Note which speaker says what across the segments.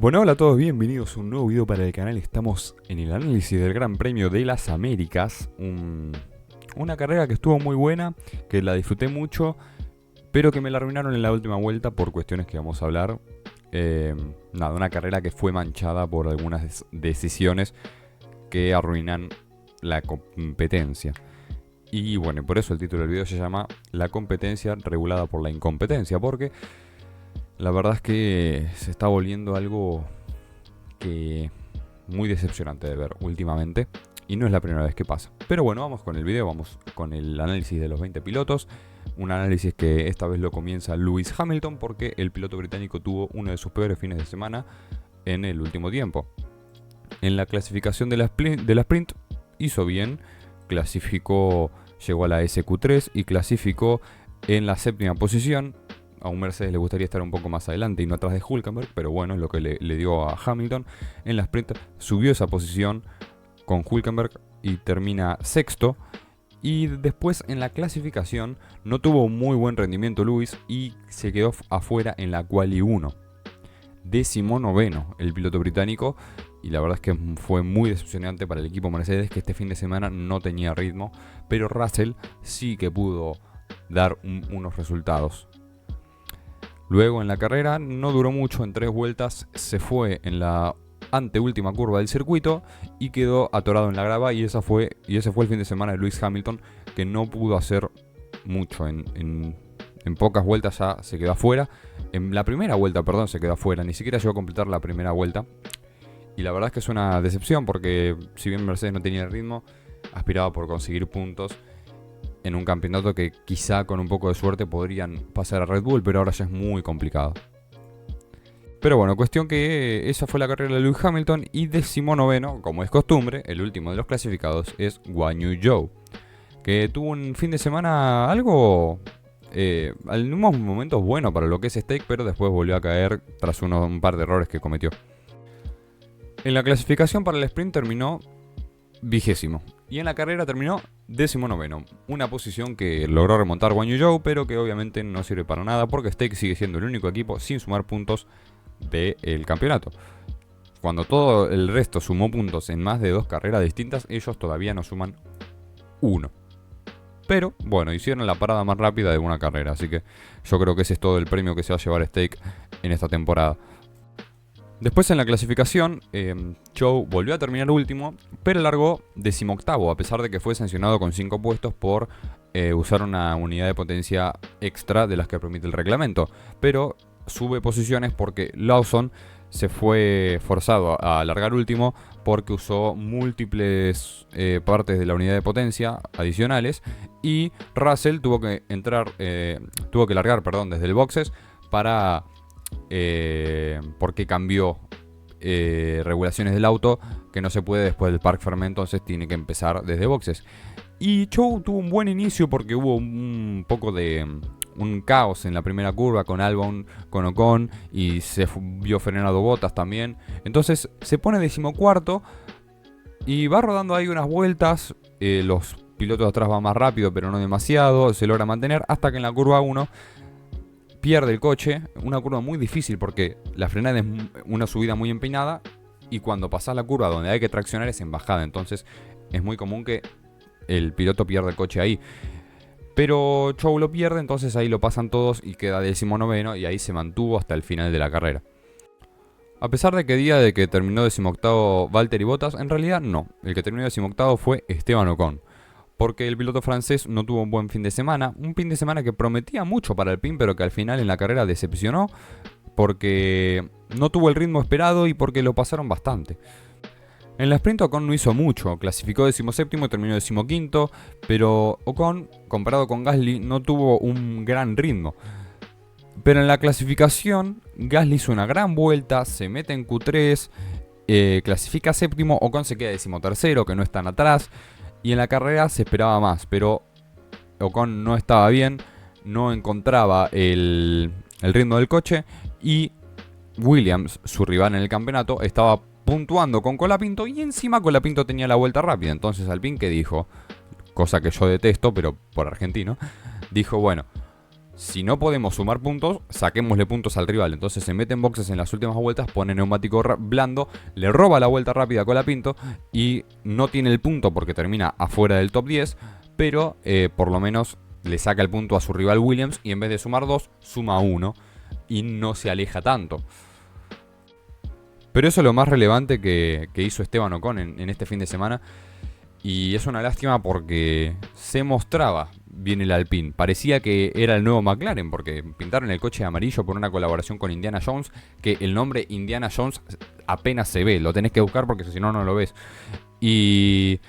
Speaker 1: Bueno, hola a todos, bienvenidos a un nuevo video para el canal. Estamos en el análisis del Gran Premio de las Américas. Una carrera que estuvo muy buena, que la disfruté mucho, pero que me la arruinaron en la última vuelta por cuestiones que vamos a hablar. Una carrera que fue manchada por algunas decisiones que arruinan la competencia. Y bueno, por eso el título del video se llama La competencia regulada por la incompetencia, porque la verdad es que se está volviendo algo que muy decepcionante de ver últimamente. Y no es la primera vez que pasa. Pero bueno, vamos con el video, vamos con el análisis de los 20 pilotos. Un análisis que esta vez lo comienza Lewis Hamilton, porque el piloto británico tuvo uno de sus peores fines de semana en el último tiempo. En la clasificación de la sprint hizo bien, llegó a la SQ3 y clasificó en la séptima posición. A un Mercedes le gustaría estar un poco más adelante y no atrás de Hülkenberg, pero bueno, es lo que le dio a Hamilton. En la sprint subió esa posición con Hülkenberg y termina sexto. Y después en la clasificación no tuvo un muy buen rendimiento Lewis y se quedó afuera en la Quali 1. 19º el piloto británico, y la verdad es que fue muy decepcionante para el equipo Mercedes, que este fin de semana no tenía ritmo, pero Russell sí que pudo dar unos resultados. Luego en la carrera no duró mucho, en 3 vueltas se fue en la anteúltima curva del circuito y quedó atorado en la grava, y ese fue el fin de semana de Lewis Hamilton, que no pudo hacer mucho. En pocas vueltas ya se quedó afuera. En la primera vuelta, perdón, se quedó afuera, ni siquiera llegó a completar la primera vuelta. Y la verdad es que es una decepción, porque si bien Mercedes no tenía el ritmo, aspiraba por conseguir puntos en un campeonato que quizá con un poco de suerte podrían pasar a Red Bull, pero ahora ya es muy complicado. Pero bueno, cuestión que esa fue la carrera de Lewis Hamilton. Y 19º, como es costumbre, el último de los clasificados es Guan Yu Zhou, que tuvo un fin de semana algo en unos momentos bueno para lo que es Stake, pero después volvió a caer tras un par de errores que cometió. En la clasificación para el sprint terminó 20º. Y en la carrera terminó 19º. Una posición que logró remontar Guan Yu Zhou, pero que obviamente no sirve para nada, porque Stake sigue siendo el único equipo sin sumar puntos del campeonato. Cuando todo el resto sumó puntos en más de 2 carreras distintas, ellos todavía no suman 1. Pero bueno, hicieron la parada más rápida de una carrera, así que yo creo que ese es todo el premio que se va a llevar Stake en esta temporada. Después en la clasificación, Zhou volvió a terminar último, pero largó 18º, a pesar de que fue sancionado con 5 puestos por usar una unidad de potencia extra de las que permite el reglamento. Pero sube posiciones porque Lawson se fue forzado a largar último porque usó múltiples partes de la unidad de potencia adicionales, y Russell tuvo que largar desde el boxes para porque cambió regulaciones del auto, que no se puede después del Parc Fermé, entonces tiene que empezar desde boxes. Y Zhou tuvo un buen inicio porque hubo un poco de un caos en la primera curva con Albon, con Ocon, y se vio frenado Bottas también. Entonces se pone 14º y va rodando ahí unas vueltas. Los pilotos de atrás van más rápido, pero no demasiado. Se logra mantener hasta que en la curva 1 pierde el coche. Una curva muy difícil porque la frenada es una subida muy empinada, y cuando pasas la curva donde hay que traccionar es en bajada. Entonces es muy común que el piloto pierda el coche ahí. Pero Zhou lo pierde, entonces ahí lo pasan todos y queda 19º, y ahí se mantuvo hasta el final de la carrera. A pesar de que día de que terminó 18º Valtteri Bottas, en realidad no. El que terminó 18º fue Esteban Ocon, porque el piloto francés no tuvo un buen fin de semana. Un fin de semana que prometía mucho para Alpine, pero que al final en la carrera decepcionó porque no tuvo el ritmo esperado y porque lo pasaron bastante. En la sprint Ocon no hizo mucho, clasificó 17º y terminó 15º, pero Ocon, comparado con Gasly, no tuvo un gran ritmo. Pero en la clasificación, Gasly hizo una gran vuelta, se mete en Q3, clasifica 7º, Ocon se queda 13º, que no es tan atrás, y en la carrera se esperaba más, pero Ocon no estaba bien, no encontraba el ritmo del coche, y Williams, su rival en el campeonato, estaba puntuando con Colapinto, y encima Colapinto tenía la vuelta rápida. Entonces Alpine, que dijo, cosa que yo detesto, pero por argentino, dijo, bueno, si no podemos sumar puntos, saquémosle puntos al rival. Entonces se mete en boxes en las últimas vueltas, pone neumático blando, le roba la vuelta rápida a Colapinto y no tiene el punto porque termina afuera del top 10, pero por lo menos le saca el punto a su rival Williams y en vez de sumar 2, suma 1 y no se aleja tanto. Pero eso es lo más relevante que hizo Esteban Ocon en este fin de semana. Y es una lástima porque se mostraba bien el Alpine. Parecía que era el nuevo McLaren porque pintaron el coche de amarillo por una colaboración con Indiana Jones. Que el nombre Indiana Jones apenas se ve. Lo tenés que buscar porque si no, no lo ves. Y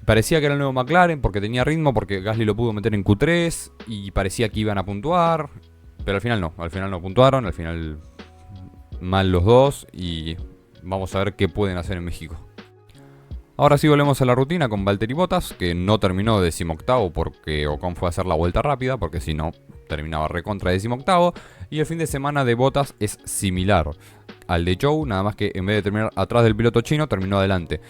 Speaker 1: parecía que era el nuevo McLaren porque tenía ritmo, porque Gasly lo pudo meter en Q3 y parecía que iban a puntuar. Pero al final no puntuaron. Al final mal los dos y vamos a ver qué pueden hacer en México. Ahora sí volvemos a la rutina con Valtteri Bottas, que no terminó 18º porque Ocon fue a hacer la vuelta rápida, porque si no, terminaba recontra 18º. Y el fin de semana de Bottas es similar al de Zhou, nada más que en vez de terminar atrás del piloto chino, terminó adelante.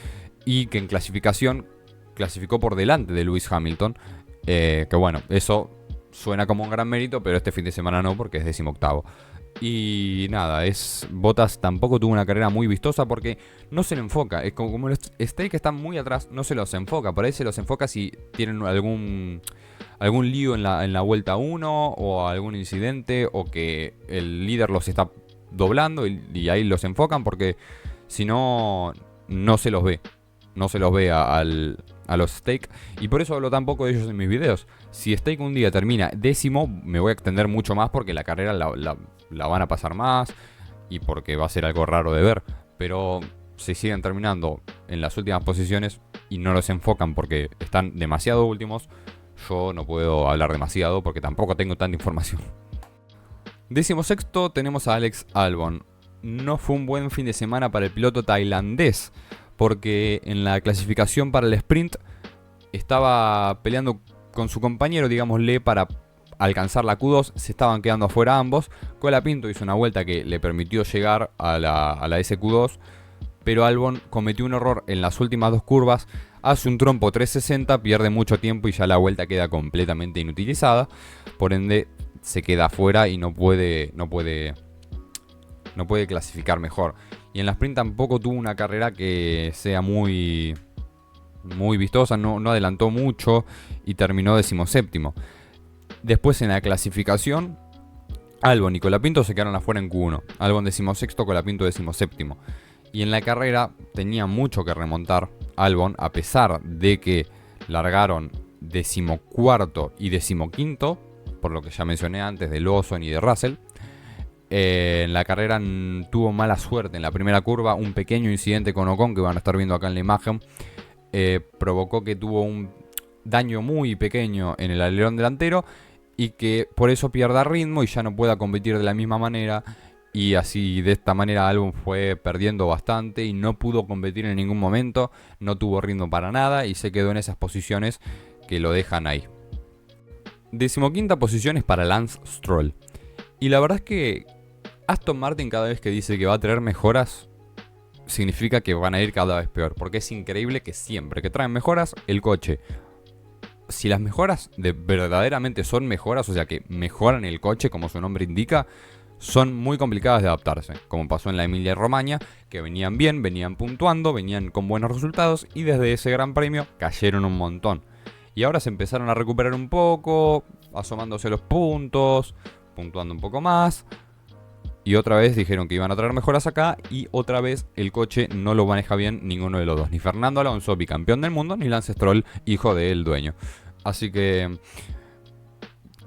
Speaker 1: Y que en clasificación clasificó por delante de Lewis Hamilton, que bueno, eso suena como un gran mérito, pero este fin de semana no, porque es 18º. Y nada, Bottas tampoco tuvo una carrera muy vistosa porque no se le enfoca. Es como los Stake están muy atrás, no se los enfoca. Por ahí se los enfoca si tienen algún lío en la vuelta 1 o algún incidente o que el líder los está doblando y ahí los enfocan porque si no, no se los ve. No se los ve a los Stake. Y por eso hablo tan poco de ellos en mis videos. Si Stake un día termina 10º, me voy a extender mucho más porque la carrera la van a pasar más y porque va a ser algo raro de ver. Pero si siguen terminando en las últimas posiciones y no los enfocan porque están demasiado últimos, yo no puedo hablar demasiado porque tampoco tengo tanta información. 16º tenemos a Alex Albon. No fue un buen fin de semana para el piloto tailandés porque en la clasificación para el sprint estaba peleando con su compañero, digámosle, para alcanzar la Q2, se estaban quedando afuera ambos. Colapinto hizo una vuelta que le permitió llegar a la SQ2, pero Albon cometió un error en las últimas dos curvas, hace un trompo 360, pierde mucho tiempo y ya la vuelta queda completamente inutilizada, por ende se queda afuera y no puede clasificar mejor. Y en la sprint tampoco tuvo una carrera que sea muy vistosa, no adelantó mucho y terminó 17º. Después en la clasificación, Albon y Colapinto se quedaron afuera en Q1. Albon 16º, Colapinto 17º. Y en la carrera tenía mucho que remontar Albon, a pesar de que largaron 14º y 15º, por lo que ya mencioné antes de Lawson y de Russell. En la carrera tuvo mala suerte en la primera curva, un pequeño incidente con Ocon que van a estar viendo acá en la imagen, provocó que tuvo un daño muy pequeño en el alerón delantero y que por eso pierda ritmo y ya no pueda competir de la misma manera. Y así de esta manera Albon fue perdiendo bastante y no pudo competir en ningún momento, no tuvo ritmo para nada y se quedó en esas posiciones que lo dejan ahí. 15ª posición es para Lance Stroll. Y la verdad es que Aston Martin cada vez que dice que va a traer mejoras, significa que van a ir cada vez peor. Porque es increíble que siempre que traen mejoras, el coche, si las mejoras verdaderamente son mejoras, o sea que mejoran el coche como su nombre indica, son muy complicadas de adaptarse. Como pasó en la Emilia-Romagna, que venían bien, venían puntuando, venían con buenos resultados y desde ese gran premio cayeron un montón. Y ahora se empezaron a recuperar un poco, asomándose los puntos, puntuando un poco más. Y otra vez dijeron que iban a traer mejoras acá y otra vez el coche no lo maneja bien ninguno de los dos. Ni Fernando Alonso, bicampeón del mundo, ni Lance Stroll, hijo del dueño. Así que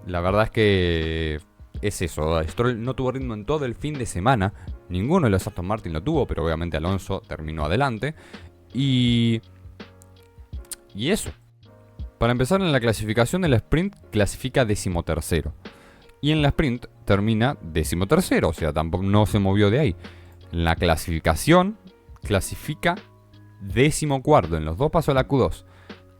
Speaker 1: la verdad es que es eso. Stroll no tuvo ritmo en todo el fin de semana. Ninguno de los Aston Martin lo tuvo, pero obviamente Alonso terminó adelante. Y eso. Para empezar, en la clasificación del sprint clasifica 13º. Y en la sprint termina 13º, o sea, tampoco no se movió de ahí. En la clasificación clasifica 14º, en los dos pasó a la Q2.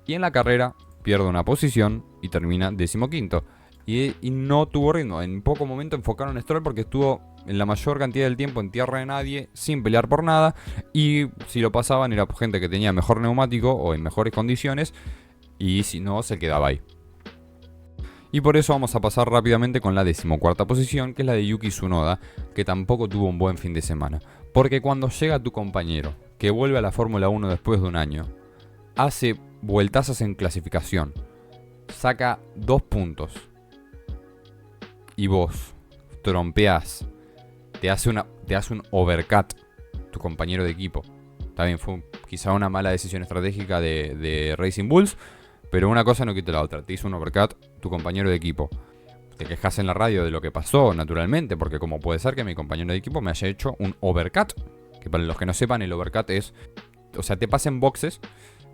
Speaker 1: Y en la carrera pierde una posición y termina 15º. Y no tuvo ritmo. En poco momento enfocaron a Stroll porque estuvo en la mayor cantidad del tiempo en tierra de nadie, sin pelear por nada. Y si lo pasaban era gente que tenía mejor neumático o en mejores condiciones. Y si no, se quedaba ahí. Y por eso vamos a pasar rápidamente con la 14ª posición, que es la de Yuki Tsunoda, que tampoco tuvo un buen fin de semana. Porque cuando llega tu compañero, que vuelve a la Fórmula 1 después de un año, hace vueltazas en clasificación, saca 2 puntos, y vos trompeás, te hace un overcut tu compañero de equipo. También fue quizá una mala decisión estratégica de Racing Bulls, pero una cosa no quita la otra. Te hizo un overcut tu compañero de equipo. Te quejas en la radio de lo que pasó, naturalmente, porque como puede ser que mi compañero de equipo me haya hecho un overcut, que para los que no sepan, el overcut es, o sea, te pasa en boxes,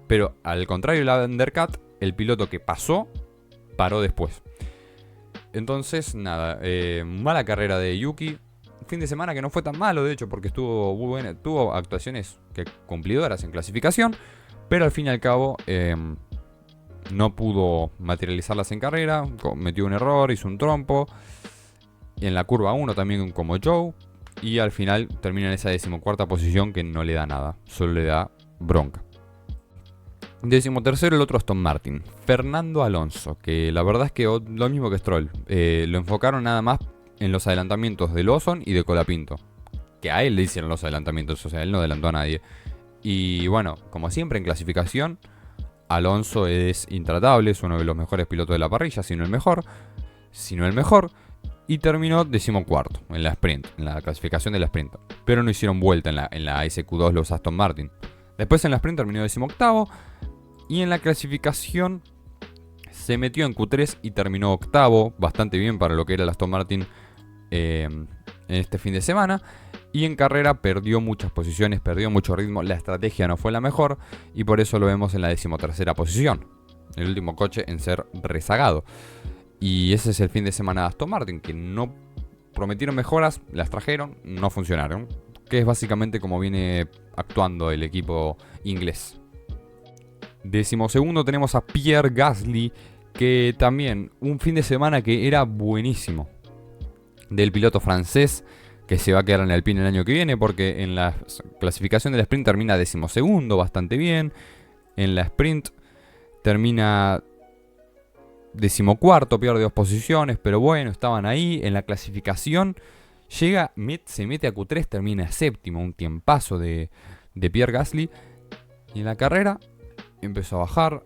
Speaker 1: pero al contrario del undercut, el piloto que pasó, paró después. Entonces, nada, mala carrera de Yuki. Fin de semana que no fue tan malo, de hecho, porque estuvo muy buena, tuvo actuaciones cumplidoras en clasificación, pero al fin y al cabo no pudo materializarlas en carrera, cometió un error, hizo un trompo, y en la curva 1 también como Joe, y al final termina en esa 14ª posición que no le da nada, solo le da bronca. 13º el otro Aston Martin, Fernando Alonso, que la verdad es que lo mismo que Stroll, lo enfocaron nada más en los adelantamientos de Lawson y de Colapinto, que a él le hicieron los adelantamientos, o sea, él no adelantó a nadie. Y bueno, como siempre en clasificación, Alonso es intratable, es uno de los mejores pilotos de la parrilla, si no el mejor, y terminó 14º en la sprint, en la clasificación de la sprint. Pero no hicieron vuelta en la SQ2 los Aston Martin. Después en la sprint terminó 18º, y en la clasificación se metió en Q3 y terminó 8º, bastante bien para lo que era el Aston Martin en este fin de semana. Y en carrera perdió muchas posiciones, perdió mucho ritmo, la estrategia no fue la mejor y por eso lo vemos en la 13ª posición. El último coche en ser rezagado. Y ese es el fin de semana de Aston Martin, que no prometieron mejoras, las trajeron, no funcionaron. Que es básicamente como viene actuando el equipo inglés. 12º tenemos a Pierre Gasly, que también un fin de semana que era buenísimo. Del piloto francés, que se va a quedar en el Alpine el año que viene, porque en la clasificación del sprint termina 12º, bastante bien. En la sprint termina 14º, pierde 2 posiciones, pero bueno, estaban ahí. En la clasificación llega, se mete a Q3, termina 7º, un tiempazo de Pierre Gasly. Y en la carrera empezó a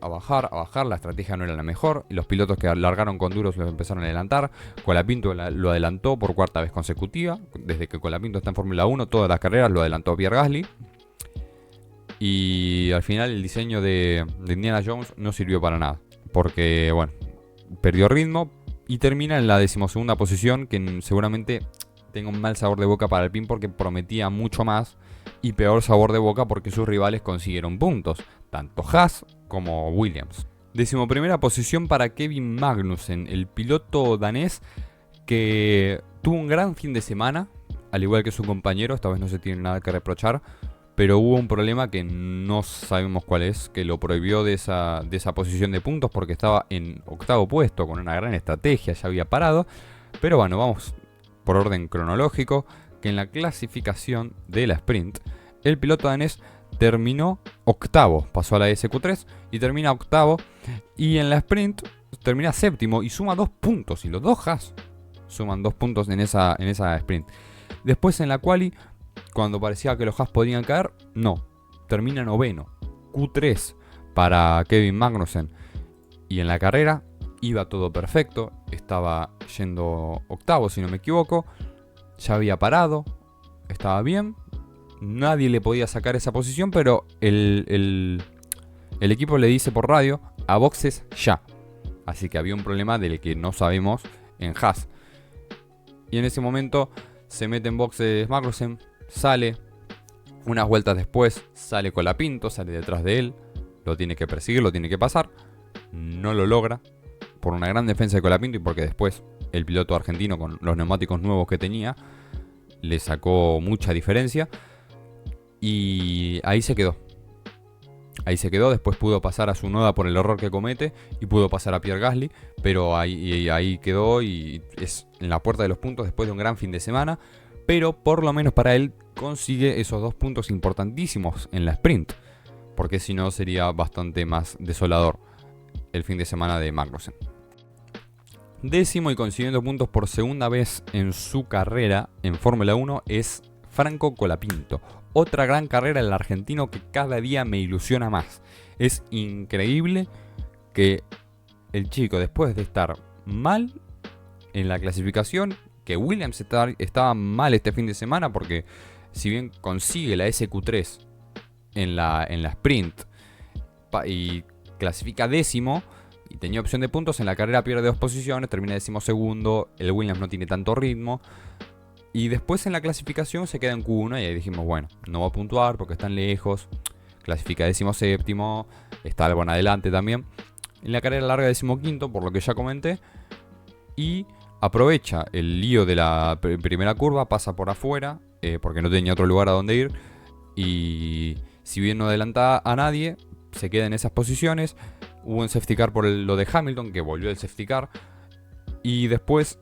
Speaker 1: bajar, la estrategia no era la mejor, y los pilotos que largaron con duros los empezaron a adelantar. Colapinto lo adelantó por 4ª vez consecutiva, desde que Colapinto está en Fórmula 1, todas las carreras lo adelantó Pierre Gasly. Y al final el diseño de Indiana Jones no sirvió para nada, porque bueno, perdió ritmo y termina en la 12ª posición, que seguramente tenga un mal sabor de boca para Alpine porque prometía mucho más, y peor sabor de boca porque sus rivales consiguieron puntos, tanto Haas como Williams. 11ª posición para Kevin Magnussen, el piloto danés que tuvo un gran fin de semana, al igual que su compañero, esta vez no se tiene nada que reprochar, pero hubo un problema que no sabemos cuál es, que lo prohibió de esa posición de puntos porque estaba en 8º puesto con una gran estrategia, ya había parado. Pero bueno, vamos por orden cronológico, que en la clasificación de la sprint, el piloto danés terminó 8º, pasó a la SQ3 y termina 8º, y en la sprint termina 7º y suma 2 puntos, y los dos Haas suman 2 puntos en esa sprint. Después en la quali, cuando parecía que los Haas podían caer, no, termina 9º, Q3 para Kevin Magnussen. Y en la carrera iba todo perfecto, estaba yendo 8º si no me equivoco, ya había parado, estaba bien, nadie le podía sacar esa posición, pero el equipo le dice por radio a boxes ya. Así que había un problema del que no sabemos en Haas. Y en ese momento se mete en boxes Magnussen, sale, unas vueltas después sale Colapinto, sale detrás de él, lo tiene que perseguir, lo tiene que pasar, no lo logra por una gran defensa de Colapinto y porque después el piloto argentino con los neumáticos nuevos que tenía le sacó mucha diferencia y ahí se quedó. Después pudo pasar a Tsunoda por el error que comete y pudo pasar a Pierre Gasly, pero ahí quedó y es en la puerta de los puntos después de un gran fin de semana. Pero por lo menos para él consigue esos 2 puntos importantísimos en la sprint, porque si no sería bastante más desolador el fin de semana de Magnussen. Décimo y consiguiendo puntos por segunda vez en su carrera en Fórmula 1 es Franco Colapinto. Otra gran carrera del argentino que cada día me ilusiona más. Es increíble que el chico, después de estar mal en la clasificación, que Williams estaba mal este fin de semana porque si bien consigue la SQ3 en la sprint y clasifica décimo y tenía opción de puntos, en la carrera pierde 2 posiciones, termina 12º, el Williams no tiene tanto ritmo y después en la clasificación se queda en Q1 y ahí dijimos, bueno, no va a puntuar porque están lejos, clasifica 17º, está Albon adelante también. En la carrera larga 15º, por lo que ya comenté, y aprovecha el lío de la primera curva, pasa por afuera porque no tenía otro lugar a donde ir y si bien no adelanta a nadie, se queda en esas posiciones. Hubo un safety car por lo de Hamilton, que volvió el safety car. Y después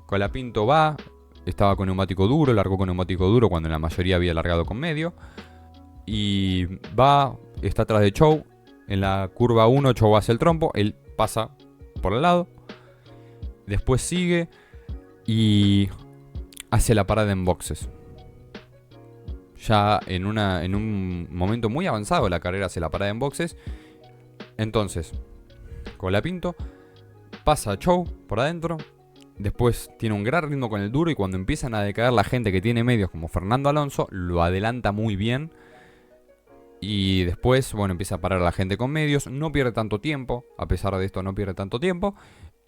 Speaker 1: Colapinto estaba con neumático duro, largó con neumático duro cuando la mayoría había largado con medio. Y está atrás de Zhou. En la curva 1 Zhou hace el trompo, él pasa por el lado. Después sigue y hace la parada en boxes. Ya en un momento muy avanzado de la carrera hace la parada en boxes. Entonces, Colapinto pasa a Zhou por adentro. Después tiene un gran ritmo con el duro y cuando empiezan a decaer la gente que tiene medios como Fernando Alonso, lo adelanta muy bien. Y después, bueno, empieza a parar a la gente con medios. No pierde tanto tiempo, a pesar de esto no pierde tanto tiempo.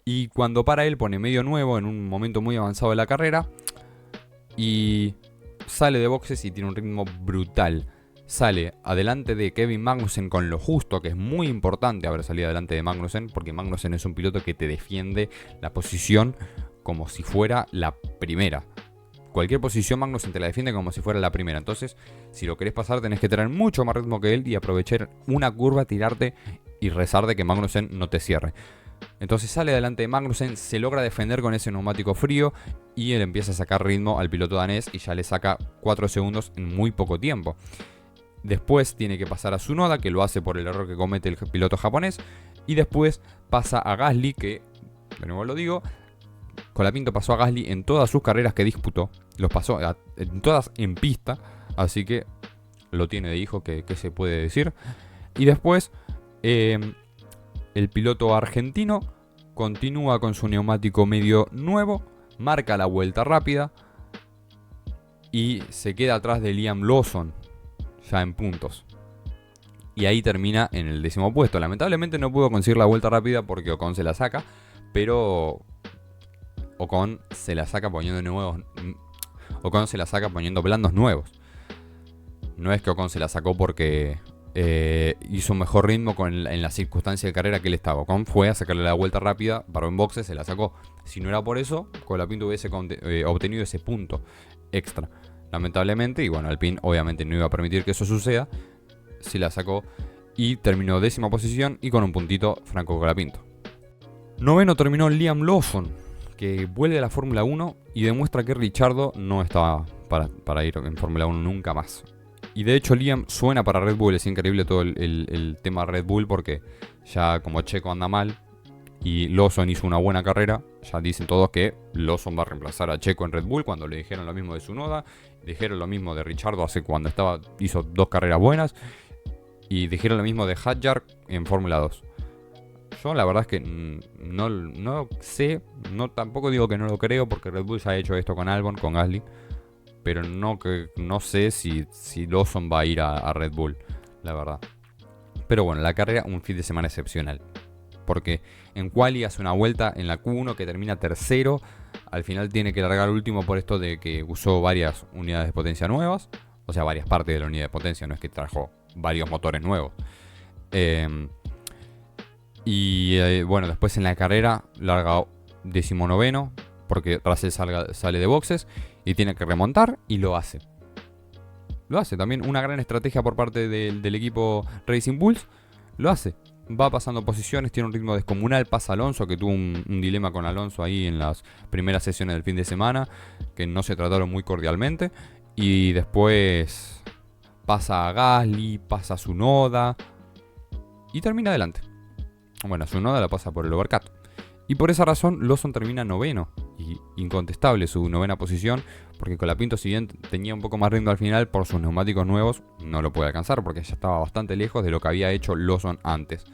Speaker 1: Y cuando para él pone medio nuevo en un momento muy avanzado de la carrera. Y sale de boxes y tiene un ritmo brutal. Sale adelante de Kevin Magnussen con lo justo, que es muy importante haber salido adelante de Magnussen, porque Magnussen es un piloto que te defiende la posición como si fuera la primera. Cualquier posición Magnussen te la defiende como si fuera la primera. Entonces, si lo querés pasar, tenés que tener mucho más ritmo que él y aprovechar una curva, tirarte y rezar de que Magnussen no te cierre. Entonces sale adelante de Magnussen, se logra defender con ese neumático frío y él empieza a sacar ritmo al piloto danés y ya le saca 4 segundos en muy poco tiempo. Después tiene que pasar a Tsunoda, que lo hace por el error que comete el piloto japonés. Y después pasa a Gasly, que, de nuevo lo digo, Colapinto pasó a Gasly en todas sus carreras que disputó. Los pasó en todas en pista. Así que lo tiene de hijo, que se puede decir. Y después el piloto argentino continúa con su neumático medio nuevo. Marca la vuelta rápida. Y se queda atrás de Liam Lawson, ya en puntos. Y ahí termina en el 10º puesto. Lamentablemente no pudo conseguir la vuelta rápida porque Ocon se la saca. Pero Ocon se la saca poniendo nuevos. Ocon se la saca poniendo blandos nuevos. No es que Ocon se la sacó porque hizo un mejor ritmo en la circunstancia de carrera que él estaba. Ocon fue a sacarle la vuelta rápida, paró en boxes, se la sacó. Si no era por eso, Colapinto hubiese obtenido ese punto extra. Lamentablemente, y bueno, Alpine obviamente no iba a permitir que eso suceda, se la sacó y terminó 10ª posición y con un puntito Franco Colapinto. 9º terminó Liam Lawson, que vuelve a la Fórmula 1 y demuestra que Ricciardo no estaba para ir en Fórmula 1 nunca más. Y de hecho Liam suena para Red Bull, es increíble todo el tema Red Bull porque ya como Checo anda mal y Lawson hizo una buena carrera, ya dicen todos que Lawson va a reemplazar a Checo en Red Bull cuando le dijeron lo mismo de Tsunoda, dijeron lo mismo de Ricciardo hizo 2 carreras buenas y dijeron lo mismo de Hadjar en Fórmula 2. Yo la verdad es que no sé, tampoco digo que no lo creo porque Red Bull ya ha hecho esto con Albon, con Gasly, pero no sé si Lawson va a ir a Red Bull, la verdad. Pero bueno, la carrera, un fin de semana excepcional. Porque en quali hace una vuelta en la Q1 que termina tercero. Al final tiene que largar último por esto de que usó varias unidades de potencia nuevas. O sea, varias partes de la unidad de potencia, no es que trajo varios motores nuevos. Bueno, después en la carrera larga 19º porque Russell sale de boxes y tiene que remontar y lo hace. Lo hace también, una gran estrategia por parte del equipo Racing Bulls. Lo hace. Va pasando posiciones, tiene un ritmo descomunal, pasa Alonso, que tuvo un dilema con Alonso ahí en las primeras sesiones del fin de semana, que no se trataron muy cordialmente. Y después pasa a Gasly, pasa a Tsunoda y termina adelante. Bueno, Tsunoda la pasa por el overcut. Y por esa razón Lawson termina noveno, y incontestable su novena posición, porque Colapinto, si bien tenía un poco más ritmo al final por sus neumáticos nuevos, no lo puede alcanzar porque ya estaba bastante lejos de lo que había hecho Lawson antes.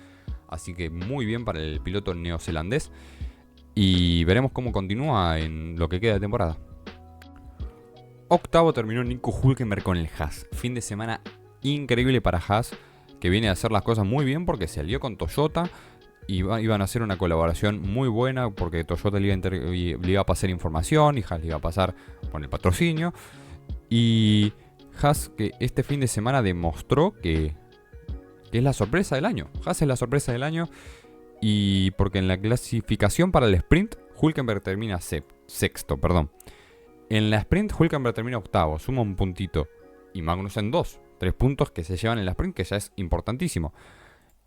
Speaker 1: Así que muy bien para el piloto neozelandés, y veremos cómo continúa en lo que queda de temporada. Octavo terminó Nico Hülkenberg con el Haas. Fin de semana increíble para Haas, que viene a hacer las cosas muy bien porque se alió con Toyota. Iban a hacer una colaboración muy buena porque Toyota le iba a pasar información y Haas le iba a pasar con el patrocinio. Y Haas, que este fin de semana demostró que es la sorpresa del año. Haas es la sorpresa del año, y porque en la clasificación para el sprint Hülkenberg termina sexto. En la sprint Hülkenberg termina octavo, suma un puntito, y Magnussen 3 puntos que se llevan en la sprint, que ya es importantísimo.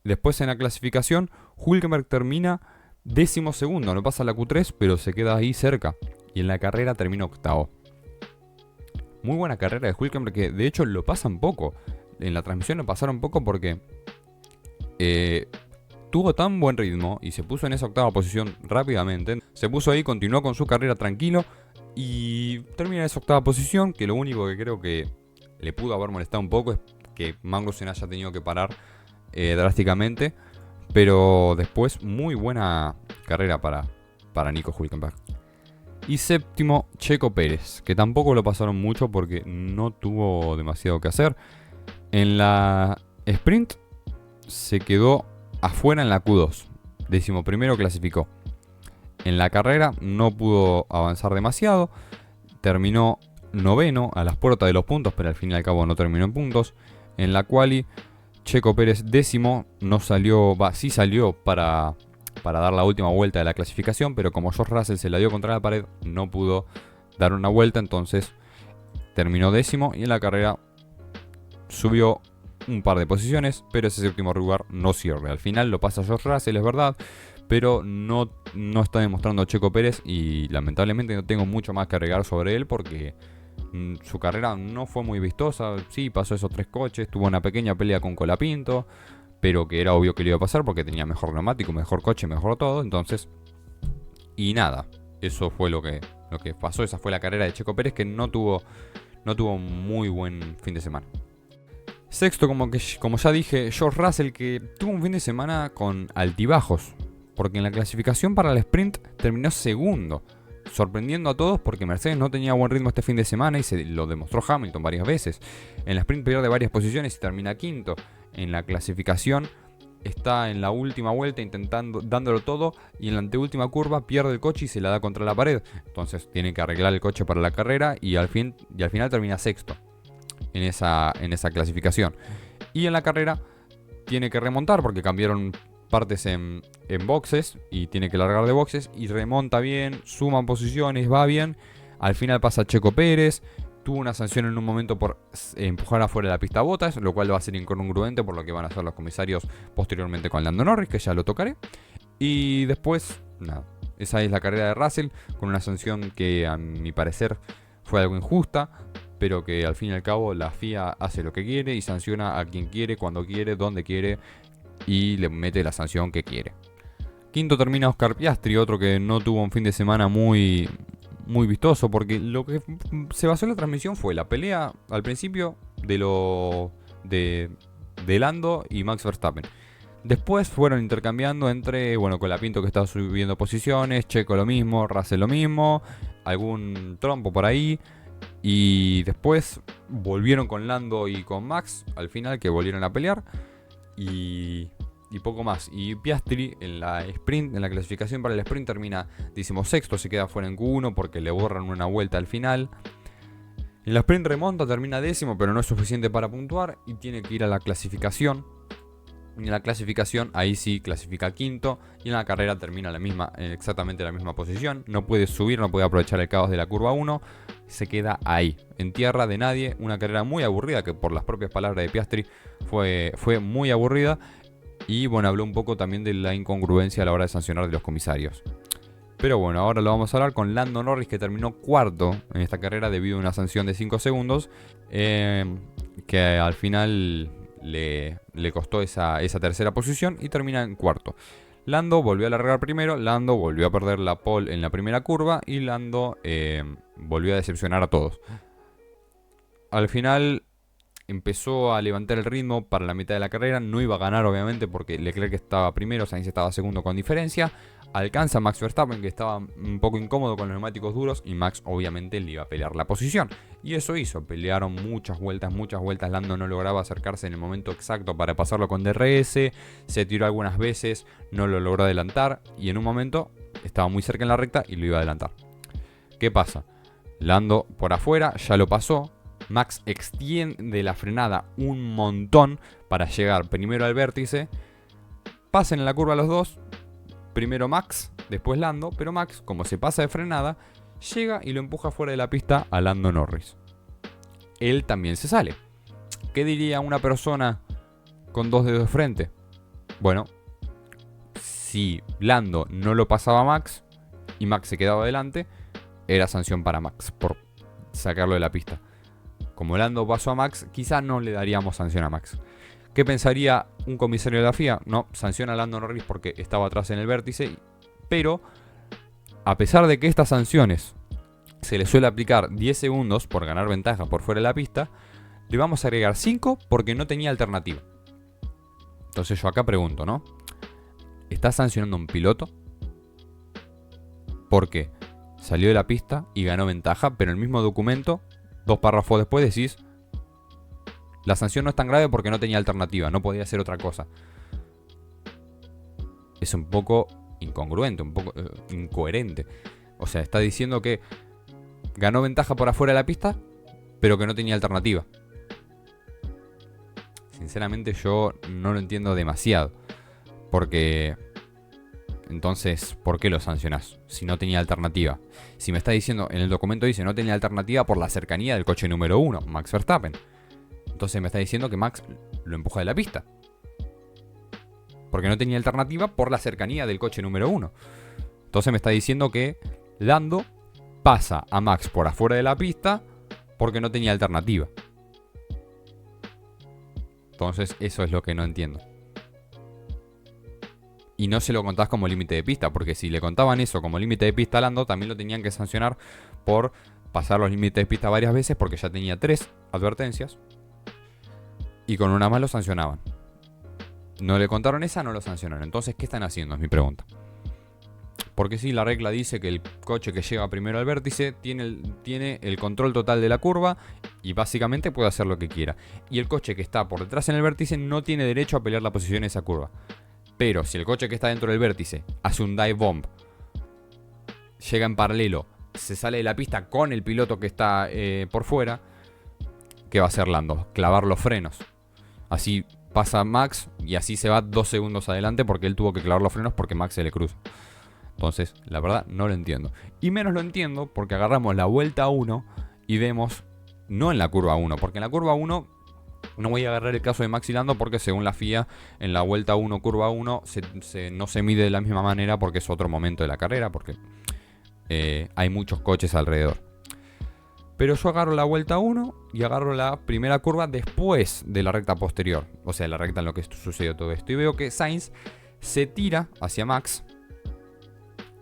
Speaker 1: Después en la clasificación Hülkenberg termina 12º, no pasa la Q3, pero se queda ahí cerca. Y en la carrera termina octavo. Muy buena carrera de Hülkenberg, que de hecho lo pasan poco. En la transmisión lo pasaron poco porque tuvo tan buen ritmo y se puso en esa octava posición rápidamente. Se puso ahí, continuó con su carrera tranquilo y termina en esa octava posición, que lo único que creo que le pudo haber molestado un poco es que Magnussen haya tenido que parar drásticamente, pero después muy buena carrera para Nico Hülkenberg. Y séptimo, Checo Pérez, que tampoco lo pasaron mucho porque no tuvo demasiado que hacer. En la sprint se quedó afuera en la Q2, 11º clasificó. En la carrera no pudo avanzar demasiado, terminó noveno a las puertas de los puntos, pero al fin y al cabo no terminó en puntos. En la quali Checo Pérez décimo, no salió, sí salió para dar la última vuelta de la clasificación, pero como George Russell se la dio contra la pared, no pudo dar una vuelta, entonces terminó décimo, y en la carrera subió un par de posiciones, pero ese séptimo lugar no sirve. Al final lo pasa George Russell, es verdad, pero no está demostrando Checo Pérez, y lamentablemente no tengo mucho más que agregar sobre él porque su carrera no fue muy vistosa. Sí, pasó esos 3 coches, tuvo una pequeña pelea con Colapinto, pero que era obvio que le iba a pasar porque tenía mejor neumático, mejor coche, mejor todo. Entonces, y nada, eso fue lo que pasó. Esa fue la carrera de Checo Pérez, que no tuvo muy buen fin de semana. Sexto, como ya dije, George Russell, que tuvo un fin de semana con altibajos, porque en la clasificación para el sprint terminó segundo, sorprendiendo a todos porque Mercedes no tenía buen ritmo este fin de semana, y se lo demostró Hamilton varias veces. En la sprint pierde varias posiciones y termina quinto. En la clasificación está en la última vuelta dándolo todo, y en la anteúltima curva pierde el coche y se la da contra la pared. Entonces tiene que arreglar el coche para la carrera, y al final termina sexto en esa clasificación. Y en la carrera tiene que remontar porque cambiaron partes en boxes y tiene que largar de boxes, y remonta bien, suma posiciones, va bien. Al final pasa Checo Pérez, tuvo una sanción en un momento por empujar afuera de la pista a Bottas, lo cual va a ser incongruente por lo que van a hacer los comisarios posteriormente con Lando Norris, que ya lo tocaré. Y después, nada, esa es la carrera de Russell, con una sanción que a mi parecer fue algo injusta, pero que al fin y al cabo la FIA hace lo que quiere y sanciona a quien quiere, cuando quiere, donde quiere, y le mete la sanción que quiere. Quinto termina Oscar Piastri, otro que no tuvo un fin de semana muy vistoso, porque lo que se basó en la transmisión fue la pelea al principio de Lando y Max Verstappen. Después fueron intercambiando entre, Colapinto, que estaba subiendo posiciones, Checo lo mismo, Russell lo mismo, algún trompo por ahí. Y después volvieron con Lando y con Max al final, que volvieron a pelear. Y poco más. Y Piastri en la clasificación para el sprint termina 16º, se queda fuera en Q1 porque le borran una vuelta al final. En la sprint remonta, termina 10º, pero no es suficiente para puntuar y tiene que ir a la clasificación. Y en la clasificación ahí sí clasifica quinto, y en la carrera termina exactamente la misma posición. No puede subir, no puede aprovechar el caos de la curva 1. Se queda ahí, en tierra de nadie. Una carrera muy aburrida, que por las propias palabras de Piastri fue muy aburrida. Y habló un poco también de la incongruencia a la hora de sancionar de los comisarios. Pero ahora lo vamos a hablar con Lando Norris, que terminó cuarto en esta carrera debido a una sanción de 5 segundos. Que al final le costó esa tercera posición y termina en cuarto. Lando volvió a largar primero, Lando volvió a perder la pole en la primera curva y Lando volvió a decepcionar a todos. Al final empezó a levantar el ritmo para la mitad de la carrera. No iba a ganar obviamente porque Leclerc estaba primero, Sainz estaba segundo con diferencia. Alcanza a Max Verstappen, que estaba un poco incómodo con los neumáticos duros, y Max obviamente le iba a pelear la posición. Y eso hizo, pelearon muchas vueltas. Lando no lograba acercarse en el momento exacto para pasarlo con DRS, se tiró algunas veces, no lo logró adelantar, y en un momento estaba muy cerca en la recta y lo iba a adelantar. ¿Qué pasa? Lando por afuera, ya lo pasó. Max extiende la frenada un montón para llegar primero al vértice. Pasen en la curva los dos. Primero Max, después Lando. Pero Max, como se pasa de frenada, llega y lo empuja fuera de la pista a Lando Norris. Él también se sale. ¿Qué diría una persona con dos dedos de frente? Bueno, si Lando no lo pasaba a Max y Max se quedaba adelante, era sanción para Max por sacarlo de la pista. Como Lando pasó a Max, quizá no le daríamos sanción a Max. ¿Qué pensaría un comisario de la FIA? No, sanciona a Lando Norris porque estaba atrás en el vértice. Pero, a pesar de que estas sanciones se le suele aplicar 10 segundos por ganar ventaja por fuera de la pista, le vamos a agregar 5 porque no tenía alternativa. Entonces yo acá pregunto, ¿no? ¿Estás sancionando a un piloto? Porque salió de la pista y ganó ventaja, pero en el mismo documento, 2 párrafos después decís: la sanción no es tan grave porque no tenía alternativa, no podía hacer otra cosa. Es un poco incongruente, un poco incoherente. O sea, está diciendo que ganó ventaja por afuera de la pista, pero que no tenía alternativa. Sinceramente yo no lo entiendo demasiado. Porque entonces, ¿por qué lo sancionás si no tenía alternativa? Si me está diciendo, en el documento dice no tenía alternativa por la cercanía del coche número 1, Max Verstappen. Entonces me está diciendo que Max lo empuja de la pista. Porque no tenía alternativa por la cercanía del coche número 1. Entonces me está diciendo que Lando pasa a Max por afuera de la pista porque no tenía alternativa. Entonces eso es lo que no entiendo. Y no se lo contás como límite de pista, porque si le contaban eso como límite de pista a Lando, también lo tenían que sancionar por pasar los límites de pista varias veces, porque ya tenía 3 advertencias. Y con una más lo sancionaban. No le contaron esa, no lo sancionaron. Entonces, ¿qué están haciendo? Es mi pregunta. Porque sí, la regla dice que el coche que llega primero al vértice tiene el control total de la curva y básicamente puede hacer lo que quiera. Y el coche que está por detrás en el vértice no tiene derecho a pelear la posición en esa curva. Pero si el coche que está dentro del vértice hace un dive bomb, llega en paralelo, se sale de la pista con el piloto que está por fuera, ¿qué va a hacer Lando? Clavar los frenos. Así pasa Max y así se va 2 segundos adelante porque él tuvo que clavar los frenos porque Max se le cruza. Entonces, la verdad, no lo entiendo. Y menos lo entiendo porque agarramos la vuelta 1 y vemos, no en la curva 1, porque en la curva 1... No voy a agarrar el caso de Max y Lando porque según la FIA en la vuelta 1, curva 1 no se mide de la misma manera porque es otro momento de la carrera, porque hay muchos coches alrededor. Pero yo agarro la vuelta 1 y agarro la primera curva después de la recta posterior. O sea, la recta en lo que sucedió todo esto. Y veo que Sainz se tira hacia Max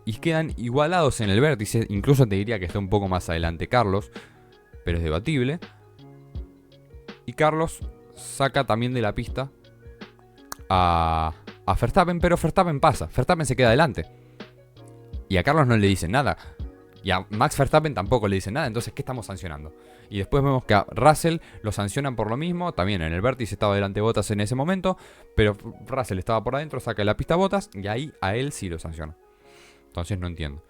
Speaker 1: y quedan igualados en el vértice. Incluso te diría que está un poco más adelante Carlos, pero es debatible. Y Carlos saca también de la pista a Verstappen, pero Verstappen pasa. Verstappen se queda adelante. Y a Carlos no le dicen nada. Y a Max Verstappen tampoco le dicen nada. Entonces, ¿qué estamos sancionando? Y después vemos que a Russell lo sancionan por lo mismo. También en el vértice estaba delante Bottas en ese momento. Pero Russell estaba por adentro, saca de la pista Bottas. Y ahí a él sí lo sanciona. Entonces no entiendo.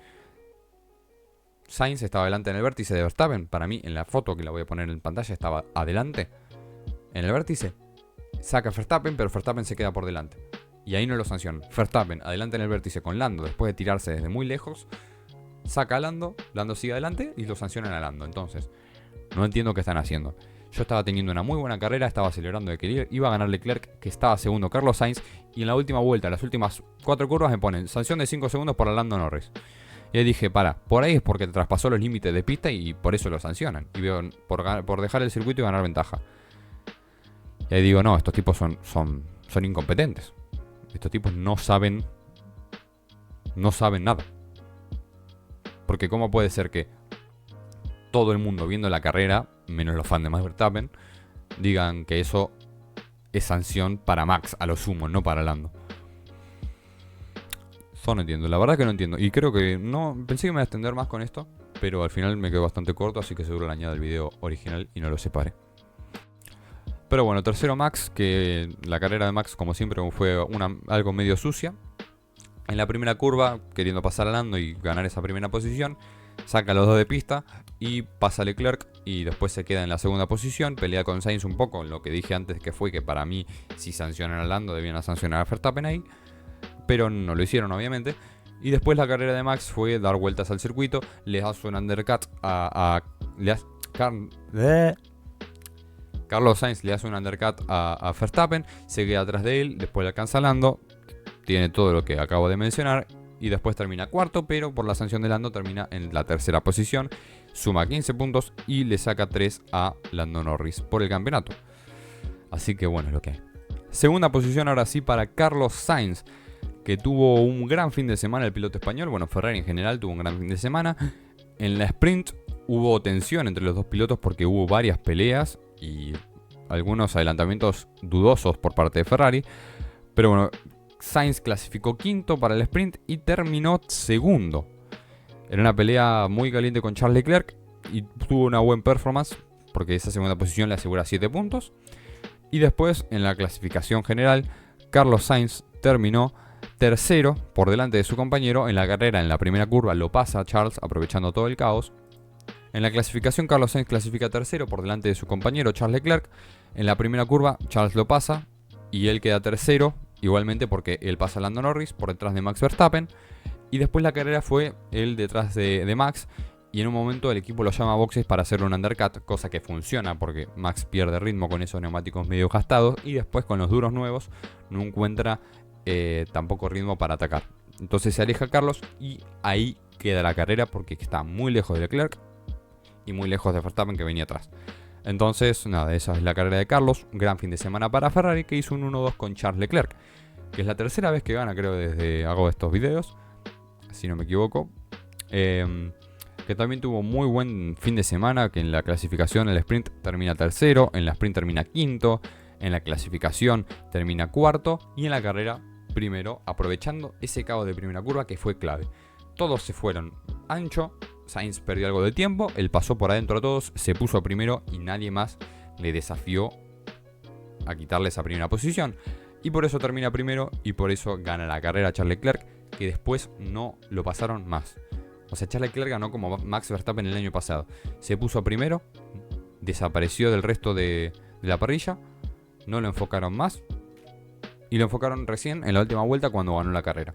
Speaker 1: Sainz estaba adelante en el vértice de Verstappen. Para mí, en la foto que la voy a poner en pantalla, estaba adelante. En el vértice saca a Verstappen, pero Verstappen se queda por delante. Y ahí no lo sancionan. Verstappen adelante en el vértice con Lando, después de tirarse desde muy lejos, saca a Lando, Lando sigue adelante y lo sancionan a Lando. Entonces, no entiendo qué están haciendo. Yo estaba teniendo una muy buena carrera, estaba celebrando de que iba a ganar Leclerc, que estaba segundo Carlos Sainz, y en la última vuelta, las últimas 4 curvas me ponen sanción de 5 segundos por Lando Norris. Y ahí dije, por ahí es porque traspasó los límites de pista y por eso lo sancionan. Y veo por dejar el circuito y ganar ventaja. Y ahí digo, no, estos tipos son incompetentes. Estos tipos no saben no saben nada. Porque ¿cómo puede ser que todo el mundo viendo la carrera, menos los fans de Max Verstappen, digan que eso es sanción para Max, a lo sumo, no para Lando? Yo no entiendo, la verdad que no entiendo. Y creo que no, pensé que me iba a extender más con esto, pero al final me quedó bastante corto, así que seguro le añado el video original y no lo separe. Pero bueno, tercero Max, que la carrera de Max como siempre fue algo medio sucia. En la primera curva, queriendo pasar a Lando y ganar esa primera posición, saca a los dos de pista y pasa a Leclerc y después se queda en la segunda posición, pelea con Sainz un poco, lo que dije antes que fue que para mí si sancionan a Lando debían sancionar a Verstappen ahí, pero no lo hicieron obviamente. Y después la carrera de Max fue dar vueltas al circuito, le hace un undercut Carlos Sainz le hace un undercut a Verstappen, se queda atrás de él, después le alcanza Lando, tiene todo lo que acabo de mencionar y después termina cuarto, pero por la sanción de Lando termina en la tercera posición, suma 15 puntos y le saca 3 a Lando Norris por el campeonato. Así que bueno, es lo que hay. Segunda posición ahora sí para Carlos Sainz, que tuvo un gran fin de semana el piloto español. Bueno, Ferrari en general tuvo un gran fin de semana. En la sprint hubo tensión entre los dos pilotos porque hubo varias peleas y algunos adelantamientos dudosos por parte de Ferrari. Pero bueno, Sainz clasificó quinto para el sprint y terminó segundo. Era una pelea muy caliente con Charles Leclerc y tuvo una buena performance porque esa segunda posición le asegura 7 puntos. Y después, en la clasificación general, Carlos Sainz terminó tercero por delante de su compañero. En la carrera, en la primera curva, lo pasa a Charles aprovechando todo el caos. En la clasificación, Carlos Sainz clasifica tercero por delante de su compañero Charles Leclerc. En la primera curva, Charles lo pasa y él queda tercero, igualmente porque él pasa a Lando Norris por detrás de Max Verstappen. Y después la carrera fue él detrás de Max. Y en un momento el equipo lo llama a boxes para hacerle un undercut, cosa que funciona porque Max pierde ritmo con esos neumáticos medio gastados. Y después con los duros nuevos no encuentra tampoco ritmo para atacar. Entonces se aleja Carlos y ahí queda la carrera porque está muy lejos de Leclerc y muy lejos de Verstappen que venía atrás. Entonces, nada, esa es la carrera de Carlos. Un gran fin de semana para Ferrari, que hizo un 1-2 con Charles Leclerc, que es la tercera vez que gana, creo, desde hago estos videos, si no me equivoco. Que también tuvo muy buen fin de semana, que en la clasificación, en el sprint termina tercero, en la sprint termina quinto, en la clasificación termina cuarto y en la carrera primero, aprovechando ese caos de primera curva que fue clave. Todos se fueron ancho, Sainz perdió algo de tiempo, él pasó por adentro a todos, se puso primero y nadie más le desafió a quitarle esa primera posición. Y por eso termina primero y por eso gana la carrera Charles Leclerc, que después no lo pasaron más. O sea, Charles Leclerc ganó como Max Verstappen el año pasado. Se puso primero, desapareció del resto de la parrilla, no lo enfocaron más y lo enfocaron recién en la última vuelta cuando ganó la carrera.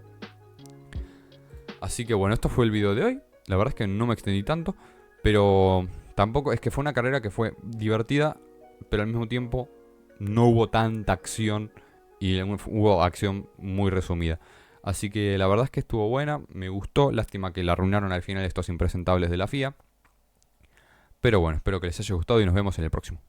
Speaker 1: Así que bueno, esto fue el video de hoy. La verdad es que no me extendí tanto, pero tampoco es que fue una carrera que fue divertida, pero al mismo tiempo no hubo tanta acción y hubo acción muy resumida. Así que la verdad es que estuvo buena, me gustó, lástima que la arruinaron al final estos impresentables de la FIA. Pero bueno, espero que les haya gustado y nos vemos en el próximo.